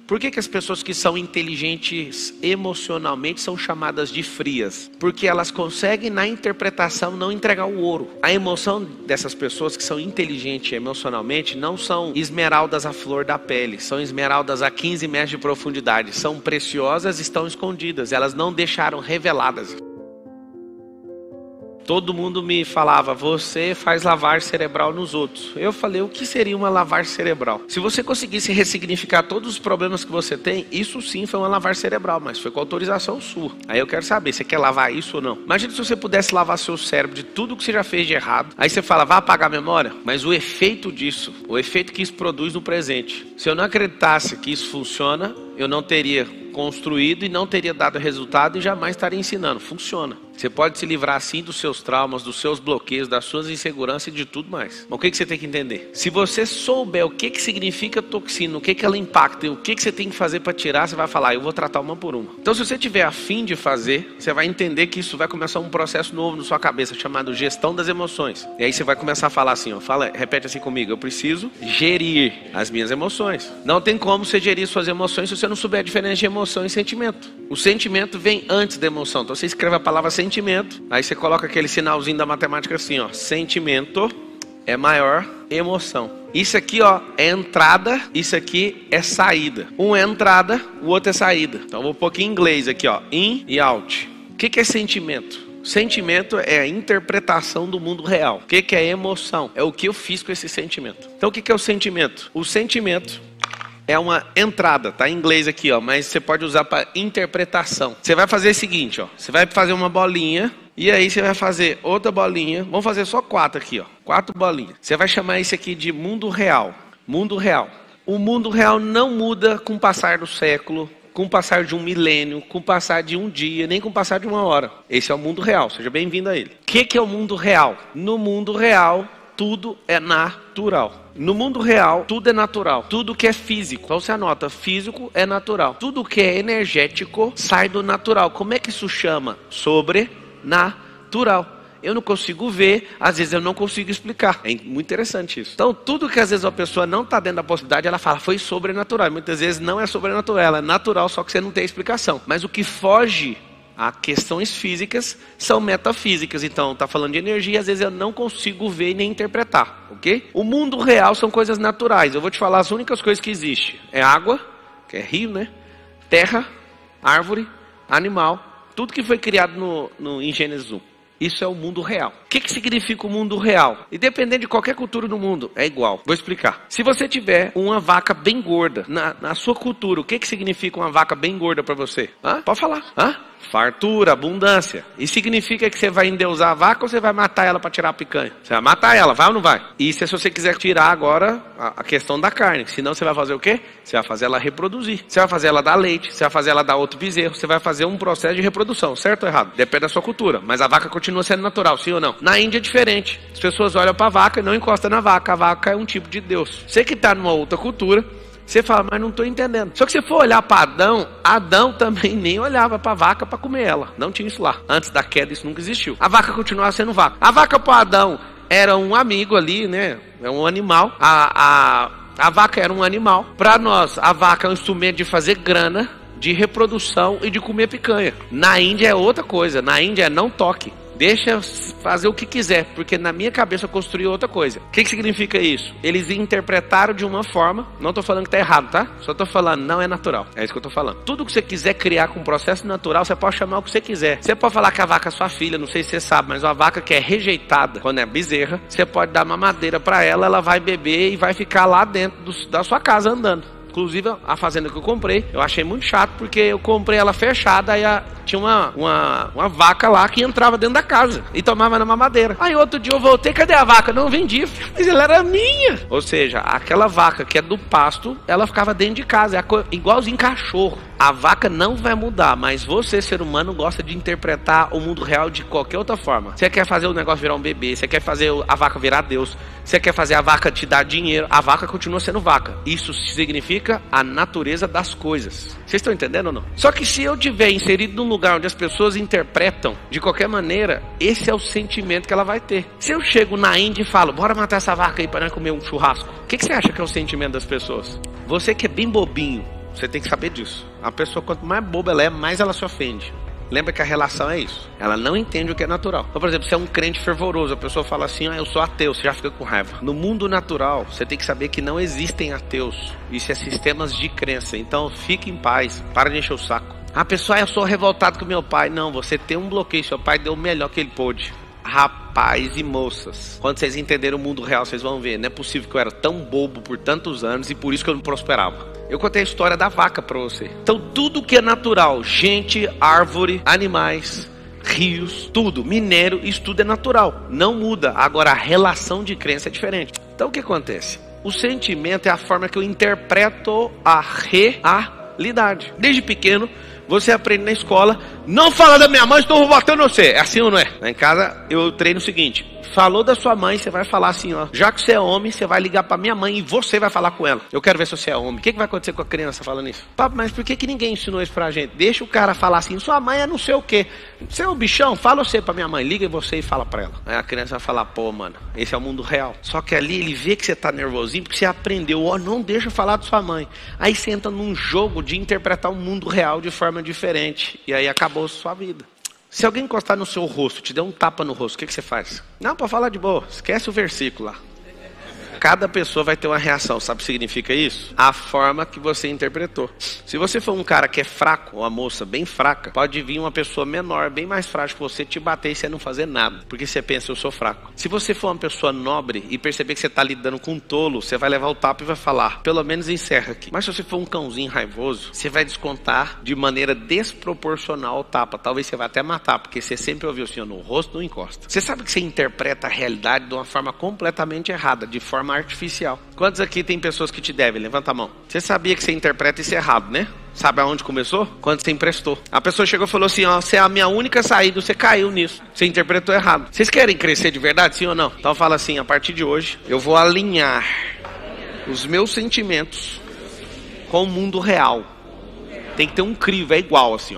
Por que as pessoas que são inteligentes emocionalmente são chamadas de frias? Porque elas conseguem na interpretação não entregar o ouro. A emoção dessas pessoas que são inteligentes emocionalmente não são esmeraldas à flor da pele. São esmeraldas a 15 metros de profundidade. São preciosas e estão escondidas. Elas não deixaram reveladas. Todo mundo me falava, você faz lavagem cerebral nos outros. Eu falei, o que seria uma lavagem cerebral? Se você conseguisse ressignificar todos os problemas que você tem, isso sim foi uma lavagem cerebral, mas foi com autorização sua. Aí eu quero saber, você quer lavar isso ou não? Imagina se você pudesse lavar seu cérebro de tudo que você já fez de errado. Aí você fala, vai apagar a memória? Mas o efeito disso, o efeito que isso produz no presente. Se eu não acreditasse que isso funciona, eu não teria construído e não teria dado resultado e jamais estaria ensinando. Funciona. Você pode se livrar assim dos seus traumas, dos seus bloqueios, das suas inseguranças e de tudo mais. Mas o que você tem que entender? Se você souber o que significa toxina, o que ela impacta e o que você tem que fazer para tirar, você vai falar, eu vou tratar uma por uma. Então se você tiver a fim de fazer, você vai entender que isso vai começar um processo novo na sua cabeça, chamado gestão das emoções. E aí você vai começar a falar assim, ó, repete assim comigo, eu preciso gerir as minhas emoções. Não tem como você gerir suas emoções se você não souber a diferença de emoção e sentimento. O sentimento vem antes da emoção. Então você escreve a palavra sentimento, aí você coloca aquele sinalzinho da matemática assim, ó, sentimento é maior emoção. Isso aqui, ó, é entrada, isso aqui é saída. Um é entrada, o outro é saída. Então eu vou pôr aqui em inglês aqui, ó, in e out. O que é sentimento? Sentimento é a interpretação do mundo real. O que é emoção? É o que eu fiz com esse sentimento. Então o que é o sentimento? O sentimento é uma entrada, tá em inglês aqui, ó, mas você pode usar para interpretação. Você vai fazer o seguinte, ó, você vai fazer uma bolinha e aí você vai fazer outra bolinha. Vamos fazer só 4 aqui, ó, 4 bolinhas. Você vai chamar isso aqui de mundo real. Mundo real. O mundo real não muda com o passar do século, com o passar de um milênio, com o passar de um dia, nem com o passar de uma hora. Esse é o mundo real. Seja bem-vindo a ele. O que é o mundo real? No mundo real, tudo é natural. No mundo real, tudo é natural. Tudo que é físico, então você anota, físico é natural. Tudo que é energético sai do natural. Como é que isso chama? Sobrenatural. Eu não consigo ver, às vezes eu não consigo explicar. É muito interessante isso. Então, tudo que às vezes a pessoa não está dentro da possibilidade, ela fala, foi sobrenatural. Muitas vezes não é sobrenatural, ela é natural, só que você não tem explicação. Mas o que foge a questões físicas são metafísicas. Então, está falando de energia, às vezes eu não consigo ver e nem interpretar, ok? O mundo real são coisas naturais. Eu vou te falar as únicas coisas que existem. É água, que é rio, né? Terra, árvore, animal. Tudo que foi criado em Gênesis 1. Isso é o mundo real. O que significa o mundo real? E dependendo de qualquer cultura do mundo, é igual. Vou explicar. Se você tiver uma vaca bem gorda, na sua cultura, o que significa uma vaca bem gorda para você? Pode falar. Fartura, abundância. E significa que você vai endeusar a vaca ou você vai matar ela para tirar a picanha? Você vai matar ela, vai ou não vai? Isso é se você quiser tirar agora a questão da carne. Senão você vai fazer o quê? Você vai fazer ela reproduzir. Você vai fazer ela dar leite, você vai fazer ela dar outro bezerro. Você vai fazer um processo de reprodução, certo ou errado? Depende da sua cultura. Mas a vaca continua sendo natural, sim ou não? Na Índia é diferente. As pessoas olham para a vaca e não encostam na vaca. A vaca é um tipo de Deus. Você que está numa outra cultura, você fala, mas não estou entendendo. Só que se for olhar para Adão também nem olhava para a vaca para comer ela. Não tinha isso lá. Antes da queda isso nunca existiu. A vaca continuava sendo vaca. A vaca para Adão era um amigo ali, né? É um animal. A vaca era um animal. Para nós, a vaca é um instrumento de fazer grana, de reprodução e de comer picanha. Na Índia é outra coisa. Na Índia é não toque. Deixa fazer o que quiser, porque na minha cabeça eu construí outra coisa. O que significa isso? Eles interpretaram de uma forma, não estou falando que está errado, tá? Só estou falando, não é natural. É isso que eu estou falando. Tudo que você quiser criar com um processo natural, você pode chamar o que você quiser. Você pode falar que a vaca é sua filha, não sei se você sabe, mas uma vaca que é rejeitada, quando é bezerra, você pode dar mamadeira para ela, ela vai beber e vai ficar lá dentro da sua casa andando. Inclusive, a fazenda que eu comprei, eu achei muito chato, porque eu comprei ela fechada, aí tinha uma vaca lá que entrava dentro da casa e tomava na mamadeira. Aí outro dia eu voltei, cadê a vaca? Não, vendi, mas ela era minha. Ou seja, aquela vaca que é do pasto, ela ficava dentro de casa, igualzinho cachorro. A vaca não vai mudar, mas você, ser humano, gosta de interpretar o mundo real de qualquer outra forma. Você quer fazer o negócio virar um bebê, você quer fazer a vaca virar Deus, você quer fazer a vaca te dar dinheiro, a vaca continua sendo vaca. Isso significa a natureza das coisas. Vocês estão entendendo ou não? Só que se eu tiver inserido num lugar onde as pessoas interpretam de qualquer maneira, esse é o sentimento que ela vai ter. Se eu chego na Índia e falo, bora matar essa vaca aí para nós comer um churrasco, o que você acha que é o sentimento das pessoas? Você que é bem bobinho, Você tem que saber disso. A pessoa, quanto mais boba ela é, mais ela se ofende. Lembra que a relação é isso. Ela não entende o que é natural. Então, por exemplo, você é um crente fervoroso. A pessoa fala assim, eu sou ateu. Você já fica com raiva. No mundo natural, você tem que saber que não existem ateus. Isso é sistemas de crença. Então, fique em paz. Para de encher o saco. A pessoa, eu sou revoltado com meu pai. Não, você tem um bloqueio. Seu pai deu o melhor que ele pôde. Rapaz e moças, quando vocês entenderem o mundo real, vocês vão ver. Não é possível que eu era tão bobo por tantos anos e por isso que eu não prosperava. Eu contei a história da vaca para você. Então tudo que é natural, gente, árvore, animais, rios, tudo, minério, isso tudo é natural, não muda. Agora a relação de crença é diferente. Então o que acontece? O sentimento é a forma que eu interpreto a realidade. Desde pequeno você aprende na escola, não fala da minha mãe, estou batendo você. É assim ou não é? Lá em casa eu treino o seguinte, falou da sua mãe, você vai falar assim, já que você é homem, você vai ligar pra minha mãe e você vai falar com ela. Eu quero ver se você é homem. O que vai acontecer com a criança falando isso? Papo, mas por que ninguém ensinou isso pra gente? Deixa o cara falar assim, sua mãe é não sei o quê. Você é um bichão? Fala você pra minha mãe, liga você e fala pra ela. Aí a criança vai falar, pô mano, esse é o mundo real. Só que ali ele vê que você tá nervosinho porque você aprendeu, não deixa falar da sua mãe. Aí você entra num jogo de interpretar o mundo real de forma diferente. E aí acabou a sua vida. Se alguém encostar no seu rosto, te der um tapa no rosto, o que você faz? Não, pode falar de boa, esquece o versículo lá. Cada pessoa vai ter uma reação, sabe o que significa isso? A forma que você interpretou. Se você for um cara que é fraco, ou uma moça bem fraca, pode vir uma pessoa menor, bem mais frágil que você, te bater e você não fazer nada, porque você pensa, eu sou fraco. Se você for uma pessoa nobre e perceber que você está lidando com um tolo, você vai levar o tapa e vai falar, pelo menos encerra aqui. Mas se você for um cãozinho raivoso, você vai descontar de maneira desproporcional o tapa. Talvez você vá até matar, porque você sempre ouviu assim, no rosto não encosta. Você sabe que você interpreta a realidade de uma forma completamente errada, de forma artificial. Quantos aqui tem pessoas que te devem? Levanta a mão. Você sabia que você interpreta isso errado, né? Sabe aonde começou? Quando você emprestou. A pessoa chegou e falou assim, você é a minha única saída, você caiu nisso. Você interpretou errado. Vocês querem crescer de verdade, sim ou não? Então fala assim, a partir de hoje, eu vou alinhar os meus sentimentos com o mundo real. Tem que ter um crivo, é igual assim,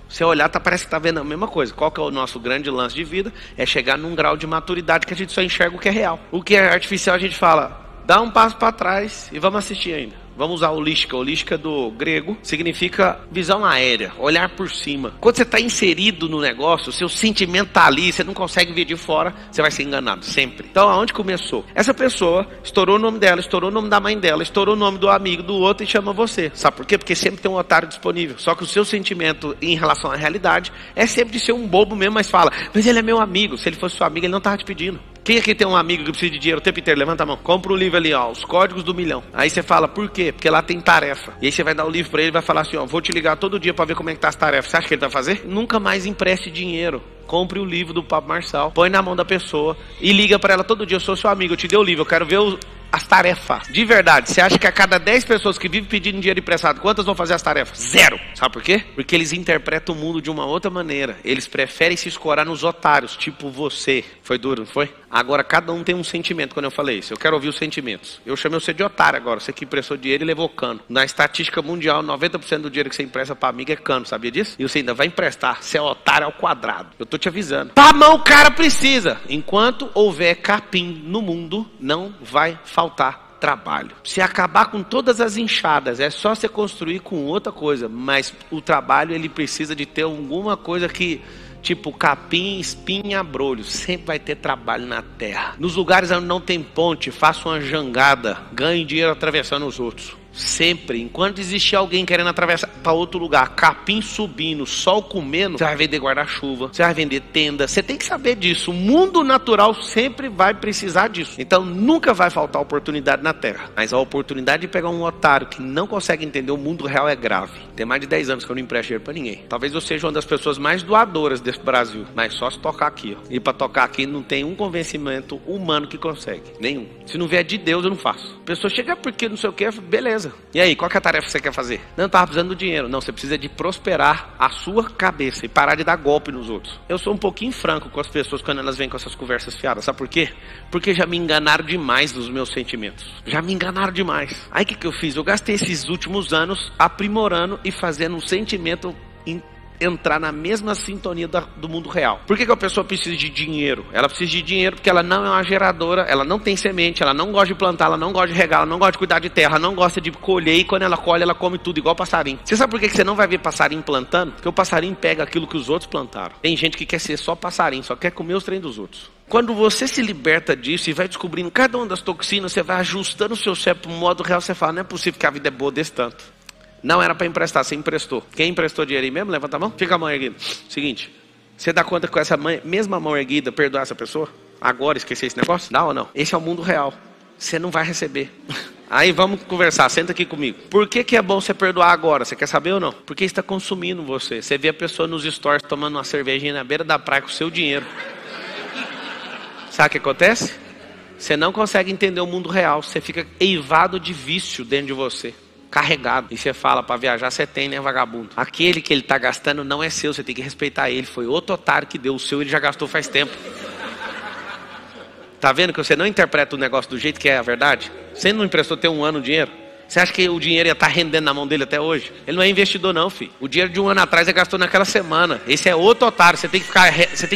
Você olhar, parece que tá vendo a mesma coisa. Qual que é o nosso grande lance de vida? É chegar num grau de maturidade que a gente só enxerga o que é real. O que é artificial a gente fala, dá um passo para trás e vamos assistir ainda. Vamos usar holística. Holística do grego significa visão aérea, olhar por cima. Quando você está inserido no negócio, o seu sentimento está ali, você não consegue ver de fora, você vai ser enganado, sempre. Então, aonde começou? Essa pessoa estourou o nome dela, estourou o nome da mãe dela, estourou o nome do amigo do outro e chama você. Sabe por quê? Porque sempre tem um otário disponível. Só que o seu sentimento em relação à realidade é sempre de ser um bobo mesmo, mas fala, mas ele é meu amigo. Se ele fosse seu amigo, ele não estava te pedindo. Quem aqui tem um amigo que precisa de dinheiro o tempo inteiro? Levanta a mão. Compra um livro ali, Os Códigos do Milhão. Aí você fala, por quê? Porque lá tem tarefa. E aí você vai dar o livro pra ele e vai falar assim, vou te ligar todo dia pra ver como é que tá as tarefas. Você acha que ele vai fazer? Nunca mais empreste dinheiro. Compre o livro do Pablo Marçal, põe na mão da pessoa e liga pra ela todo dia, eu sou seu amigo, eu te dei o livro, eu quero ver as tarefas. De verdade, você acha que a cada 10 pessoas que vivem pedindo dinheiro emprestado, quantas vão fazer as tarefas? 0. Sabe por quê? Porque eles interpretam o mundo de uma outra maneira. Eles preferem se escorar nos otários, tipo você. Foi duro, não foi? Agora cada um tem um sentimento quando eu falei isso. Eu quero ouvir os sentimentos. Eu chamei você de otário agora. Você que emprestou dinheiro e levou cano. Na estatística mundial, 90% do dinheiro que você empresta pra amigo é cano, sabia disso? E você ainda vai emprestar. Você é otário ao quadrado. Eu tô te avisando. Pra mão o cara precisa. Enquanto houver capim no mundo, não vai faltar trabalho. Se acabar com todas as enxadas, é só você construir com outra coisa. Mas o trabalho, ele precisa de ter alguma coisa que... Tipo capim, espinha, abrolho. Sempre vai ter trabalho na terra. Nos lugares onde não tem ponte, faça uma jangada. Ganhe dinheiro atravessando os outros. Sempre, enquanto existir alguém querendo atravessar para outro lugar, capim subindo, sol comendo, você vai vender guarda-chuva, você vai vender tenda. Você tem que saber disso. O mundo natural sempre vai precisar disso. Então nunca vai faltar oportunidade na terra. Mas a oportunidade de pegar um otário que não consegue entender o mundo real é grave. Tem mais de 10 anos que eu não empresto dinheiro para ninguém. Talvez eu seja uma das pessoas mais doadoras desse Brasil. Mas só se tocar aqui, E para tocar aqui não tem um convencimento humano que consegue. Nenhum. Se não vier de Deus, eu não faço. A pessoa chega porque não sei o que, beleza. E aí, qual que é a tarefa que você quer fazer? Não estava precisando do dinheiro. Não, você precisa de prosperar a sua cabeça e parar de dar golpe nos outros. Eu sou um pouquinho franco com as pessoas quando elas vêm com essas conversas fiadas. Sabe por quê? Porque já me enganaram demais nos meus sentimentos. Já me enganaram demais. Aí o que eu fiz? Eu gastei esses últimos anos aprimorando e fazendo um sentimento entrar na mesma sintonia do mundo real. Por que a pessoa precisa de dinheiro? Ela precisa de dinheiro porque ela não é uma geradora, ela não tem semente, ela não gosta de plantar, ela não gosta de regar, ela não gosta de cuidar de terra, ela não gosta de colher, e quando ela colhe, ela come tudo igual passarinho. Você sabe por que você não vai ver passarinho plantando? Porque o passarinho pega aquilo que os outros plantaram. Tem gente que quer ser só passarinho, só quer comer os trem dos outros. Quando você se liberta disso e vai descobrindo cada uma das toxinas, você vai ajustando o seu cérebro para o modo real, você fala, não é possível que a vida é boa desse tanto. Não era para emprestar, você emprestou. Quem emprestou dinheiro aí mesmo? Levanta a mão. Fica a mão erguida. Seguinte, você dá conta que com essa mesma mão erguida perdoar essa pessoa? Agora esquecer esse negócio? Dá ou não? Esse é o mundo real. Você não vai receber. Aí vamos conversar, senta aqui comigo. Por que é bom você perdoar agora? Você quer saber ou não? Porque está consumindo você. Você vê a pessoa nos stories tomando uma cervejinha na beira da praia com o seu dinheiro. Sabe o que acontece? Você não consegue entender o mundo real. Você fica eivado de vício dentro de você. Carregado. E você fala, para viajar você tem, né, vagabundo? Aquele que ele está gastando não é seu, você tem que respeitar ele. Foi outro otário que deu o seu, ele já gastou faz tempo. Tá vendo que você não interpreta o negócio do jeito que é a verdade? Você não emprestou ter um ano o dinheiro? Você acha que o dinheiro ia estar rendendo na mão dele até hoje? Ele não é investidor não, filho. O dinheiro de um ano atrás ele gastou naquela semana. Esse é outro otário. Você tem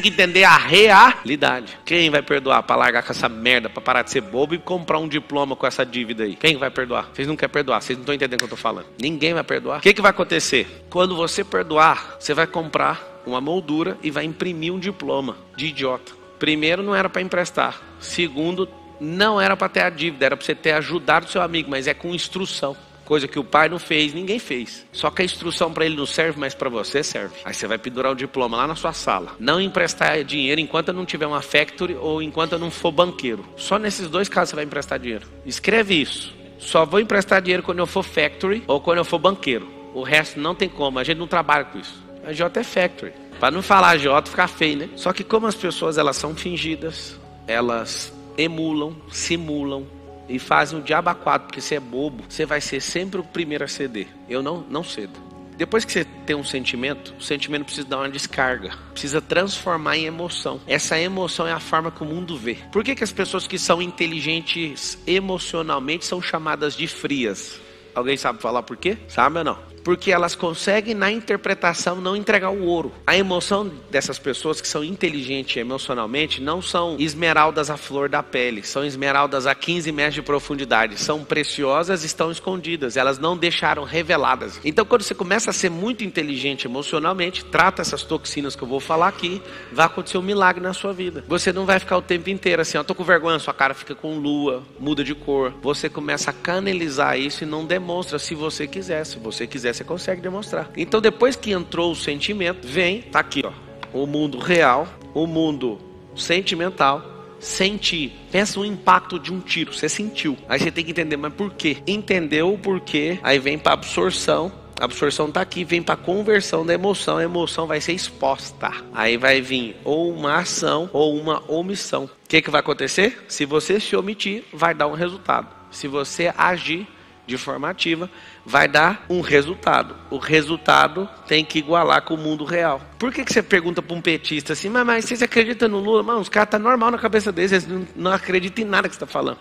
que entender a realidade. Quem vai perdoar para largar com essa merda, para parar de ser bobo e comprar um diploma com essa dívida aí? Quem vai perdoar? Vocês não querem perdoar, vocês não estão entendendo o que eu estou falando. Ninguém vai perdoar. O que vai acontecer? Quando você perdoar, você vai comprar uma moldura e vai imprimir um diploma de idiota. Primeiro, não era para emprestar. Segundo, não era para ter a dívida, era para você ter ajudado o seu amigo, mas é com instrução. Coisa que o pai não fez, ninguém fez. Só que a instrução para ele não serve, mas para você serve. Aí você vai pendurar o diploma lá na sua sala. Não emprestar dinheiro enquanto eu não tiver uma factory ou enquanto eu não for banqueiro. Só nesses dois casos você vai emprestar dinheiro. Escreve isso. Só vou emprestar dinheiro quando eu for factory ou quando eu for banqueiro. O resto não tem como, a gente não trabalha com isso. A J é factory. Para não falar J, ficar feio, né? Só que como as pessoas elas são fingidas, elas emulam, simulam e fazem o diabo a quatro, porque você é bobo, você vai ser sempre o primeiro a ceder. Eu não cedo. Depois que você tem um sentimento, o sentimento precisa dar uma descarga, precisa transformar em emoção. Essa emoção é a forma que o mundo vê. Por que as pessoas que são inteligentes emocionalmente são chamadas de frias? Alguém sabe falar por quê? Sabe ou não? Porque elas conseguem na interpretação não entregar o ouro. A emoção dessas pessoas que são inteligentes emocionalmente não são esmeraldas à flor da pele. São esmeraldas a 15 metros de profundidade. São preciosas e estão escondidas. Elas não deixaram reveladas. Então quando você começa a ser muito inteligente emocionalmente, trata essas toxinas que eu vou falar aqui, vai acontecer um milagre na sua vida. Você não vai ficar o tempo inteiro assim, ó, tô com vergonha, sua cara fica com lua, muda de cor. Você começa a canalizar isso e não demonstra se você quiser. Se você quiser, você consegue demonstrar. Então depois que entrou o sentimento, vem, tá aqui ó, o mundo real, o mundo sentimental. Sentir, pensa no impacto de um tiro, você sentiu, aí você tem que entender, mas por quê? Entendeu o porquê, aí vem para absorção. A absorção tá aqui, vem para conversão da emoção. A emoção vai ser exposta. Aí vai vir ou uma ação ou uma omissão. O que vai acontecer? Se você se omitir, vai dar um resultado. Se você agir de forma ativa, vai dar um resultado. O resultado tem que igualar com o mundo real. Por que você pergunta para um petista assim, mas vocês acreditam no Lula? Mano, os caras estão normal na cabeça deles, eles não acreditam em nada que você está falando.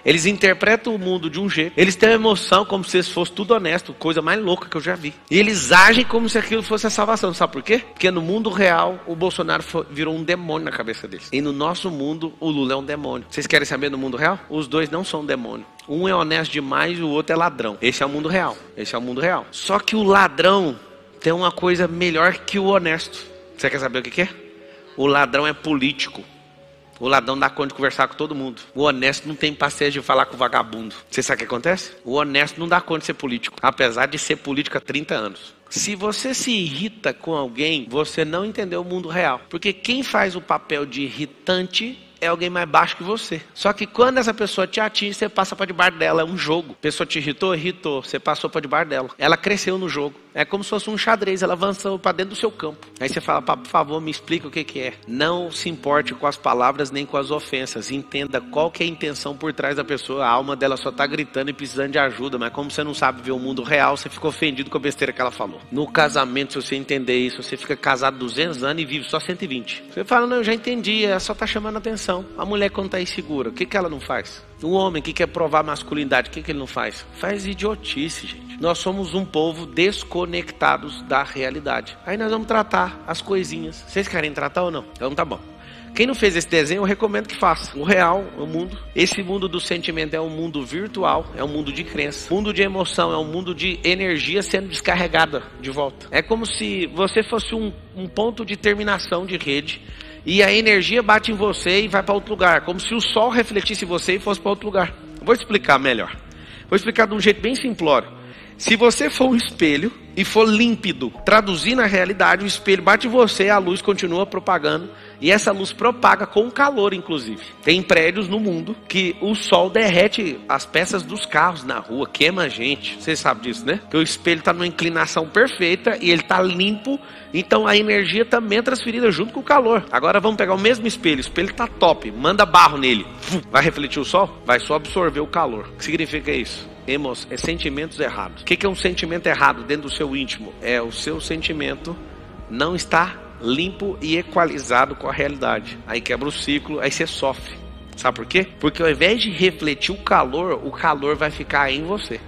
Eles interpretam o mundo de um jeito, eles têm uma emoção como se isso fosse tudo honesto, coisa mais louca que eu já vi. E eles agem como se aquilo fosse a salvação, sabe por quê? Porque no mundo real, o Bolsonaro virou um demônio na cabeça deles. E no nosso mundo, o Lula é um demônio. Vocês querem saber no mundo real? Os dois não são demônio. Um é honesto demais e o outro é ladrão. Esse é o mundo real. Esse é o mundo real. Só que o ladrão tem uma coisa melhor que o honesto. Você quer saber o que é? O ladrão é político. O ladrão dá conta de conversar com todo mundo. O honesto não tem paciência de falar com o vagabundo. Você sabe o que acontece? O honesto não dá conta de ser político. Apesar de ser político há 30 anos. Se você se irrita com alguém, você não entendeu o mundo real. Porque quem faz o papel de irritante é alguém mais baixo que você. Só que quando essa pessoa te atinge, você passa para debaixo dela. É um jogo. A pessoa te irritou? Irritou. Você passou para debaixo dela. Ela cresceu no jogo. É como se fosse um xadrez. Ela avançou para dentro do seu campo. Aí você fala, por favor, me explica o que é. Não se importe com as palavras nem com as ofensas. Entenda qual que é a intenção por trás da pessoa. A alma dela só está gritando e precisando de ajuda. Mas como você não sabe ver o mundo real, você fica ofendido com a besteira que ela falou. No casamento, se você entender isso, você fica casado 200 anos e vive só 120. Você fala, não, eu já entendi. Ela só está chamando a atenção. atenção. A mulher quando está insegura, o que ela não faz? O homem que quer provar masculinidade, o que ele não faz? Faz idiotice, gente. Nós somos um povo desconectados da realidade. Aí nós vamos tratar as coisinhas. Vocês querem tratar ou não? Então tá bom. Quem não fez esse desenho, eu recomendo que faça. O real, o mundo. Esse mundo do sentimento é um mundo virtual, é um mundo de crença. O mundo de emoção é um mundo de energia sendo descarregada de volta. É como se você fosse um ponto de terminação de rede e a energia bate em você e vai para outro lugar. Como se o sol refletisse em você e fosse para outro lugar. Vou explicar melhor. Vou explicar de um jeito bem simplório. Se você for um espelho e for límpido, traduzir na realidade, o espelho bate em você, a luz continua propagando. E essa luz propaga com calor, inclusive. Tem prédios no mundo que o sol derrete as peças dos carros na rua, queima a gente. Vocês sabem disso, né? Que o espelho está numa inclinação perfeita e ele está limpo. Então a energia também é transferida junto com o calor. Agora vamos pegar o mesmo espelho. O espelho está top, manda barro nele. Vai refletir o sol? Vai só absorver o calor. O que significa isso? Sentimentos errados. O que é um sentimento errado dentro do seu íntimo? É o seu sentimento não está limpo e equalizado com a realidade. Aí quebra o ciclo, aí você sofre. Sabe por quê? Porque ao invés de refletir o calor vai ficar em você.